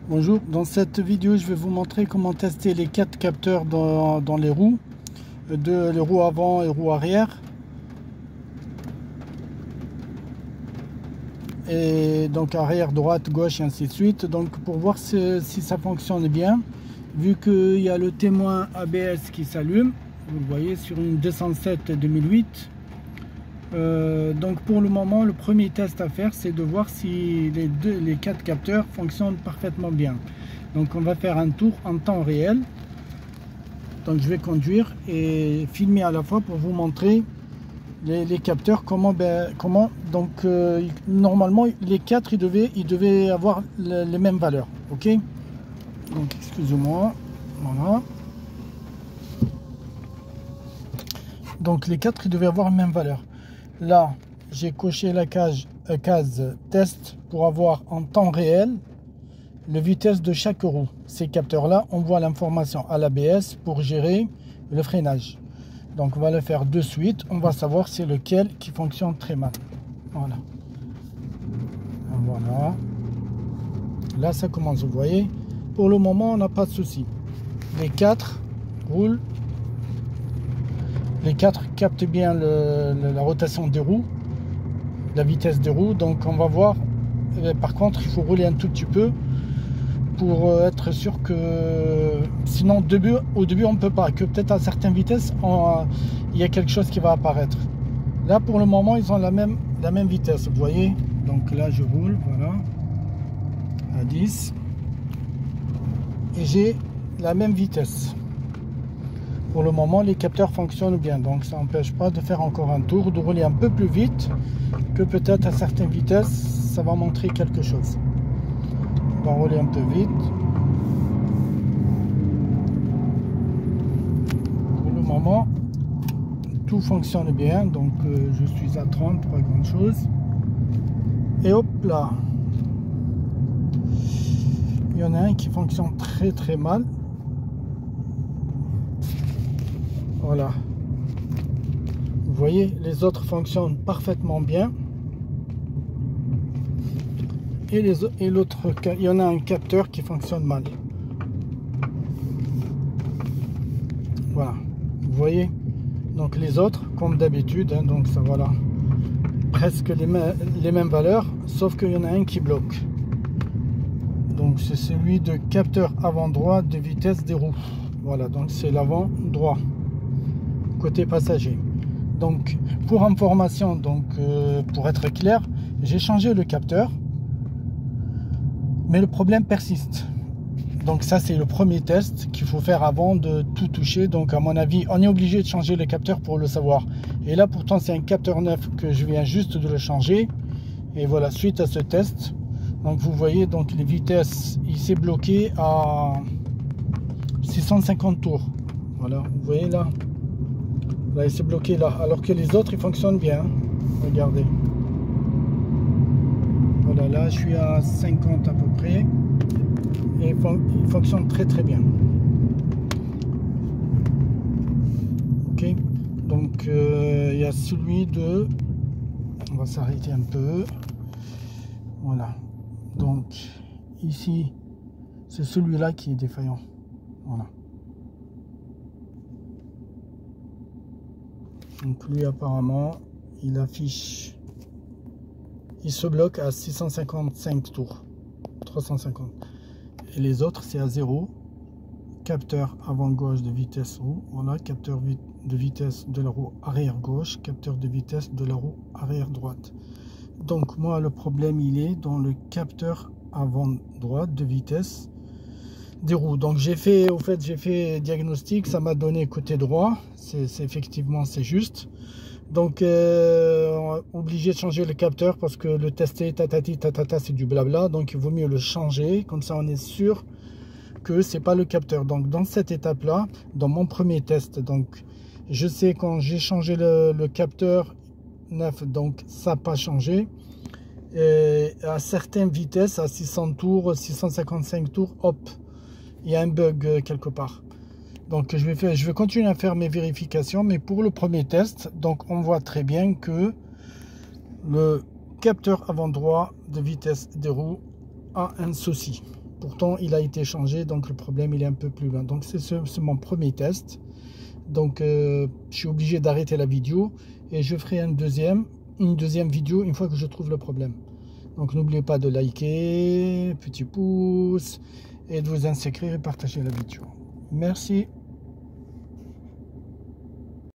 Bonjour, dans cette vidéo je vais vous montrer comment tester les 4 capteurs dans les roues, les roues avant et roues arrière. Et donc arrière, droite, gauche et ainsi de suite. Donc pour voir si ça fonctionne bien, vu qu'il y a le témoin ABS qui s'allume, vous le voyez sur une 207 2008. Donc pour le moment, le premier test à faire, c'est de voir si les 4 capteurs fonctionnent parfaitement bien. Donc on va faire un tour en temps réel. Donc je vais conduire et filmer à la fois pour vous montrer les capteurs, normalement les 4 ils devaient avoir les mêmes valeurs. Ok, donc excusez-moi, voilà. Donc les 4 ils devaient avoir les mêmes valeurs. Là, j'ai coché la case test pour avoir en temps réel la vitesse de chaque roue. Ces capteurs-là envoient l'information à l'ABS pour gérer le freinage. Donc, on va le faire de suite. On va savoir c'est lequel qui fonctionne très mal. Voilà. Voilà. Là, ça commence, vous voyez. Pour le moment, on n'a pas de souci. Les 4 roulent. Les 4 captent bien la rotation des roues, la vitesse des roues. Donc on va voir. Par contre, il faut rouler un tout petit peu pour être sûr que sinon au début on ne peut pas, que peut-être à certaines vitesses il y a quelque chose qui va apparaître. Là pour le moment ils ont la même vitesse, vous voyez. Donc là je roule, voilà, à 10 et j'ai la même vitesse. Pour le moment, les capteurs fonctionnent bien, donc ça n'empêche pas de faire encore un tour, de rouler un peu plus vite, que peut-être à certaines vitesses, ça va montrer quelque chose. On va rouler un peu vite. Pour le moment, tout fonctionne bien, donc je suis à 30, pas grand chose. Et hop là, il y en a un qui fonctionne très mal. Voilà, vous voyez, les autres fonctionnent parfaitement bien. Et l'autre, il y en a un capteur qui fonctionne mal. Voilà, vous voyez. Donc les autres, comme d'habitude, hein, donc ça voilà, presque les mêmes valeurs, sauf qu'il y en a un qui bloque. Donc c'est celui de capteur avant droit de vitesse des roues. Voilà, donc c'est l'avant droit. Côté passager. Donc pour information, donc pour être clair, j'ai changé le capteur, mais le problème persiste. Donc ça c'est le premier test qu'il faut faire avant de tout toucher. Donc à mon avis on est obligé de changer le capteur pour le savoir. Et là pourtant c'est un capteur neuf que je viens juste de le changer. Et voilà, suite à ce test, donc vous voyez donc les vitesses, il s'est bloqué à 650 tours. Voilà, vous voyez là. Là, il s'est bloqué là, alors que les autres, ils fonctionnent bien. Regardez. Voilà, là, je suis à 50 à peu près. Et il fonctionne très bien. Ok. Donc, il y a celui de... On va s'arrêter un peu. Voilà. Donc, ici, c'est celui-là qui est défaillant. Voilà. Donc lui apparemment il affiche, il se bloque à 655 tours, 350. Et les autres c'est à 0. Capteur avant gauche de vitesse roue, voilà, capteur de vitesse de la roue arrière gauche, capteur de vitesse de la roue arrière droite. Donc moi le problème il est dans le capteur avant droite de vitesse des roues. Donc j'ai fait diagnostic, ça m'a donné côté droit, c'est effectivement c'est juste. Donc obligé de changer le capteur parce que le tester tatati tatata c'est du blabla, donc il vaut mieux le changer, comme ça on est sûr que c'est pas le capteur. Donc dans cette étape là, dans mon premier test, donc je sais quand j'ai changé le capteur neuf, donc ça n'a pas changé. Et à certaines vitesses, à 600 tours, 655 tours, hop, il y a un bug quelque part. Donc je vais continuer à faire mes vérifications, mais pour le premier test, donc on voit très bien que le capteur avant droit de vitesse des roues a un souci. Pourtant, il a été changé, donc le problème il est un peu plus loin. Donc c'est mon premier test. Donc je suis obligé d'arrêter la vidéo et je ferai une deuxième vidéo une fois que je trouve le problème. Donc n'oubliez pas de liker, petit pouce et de vous inscrire et partager la vidéo. Merci.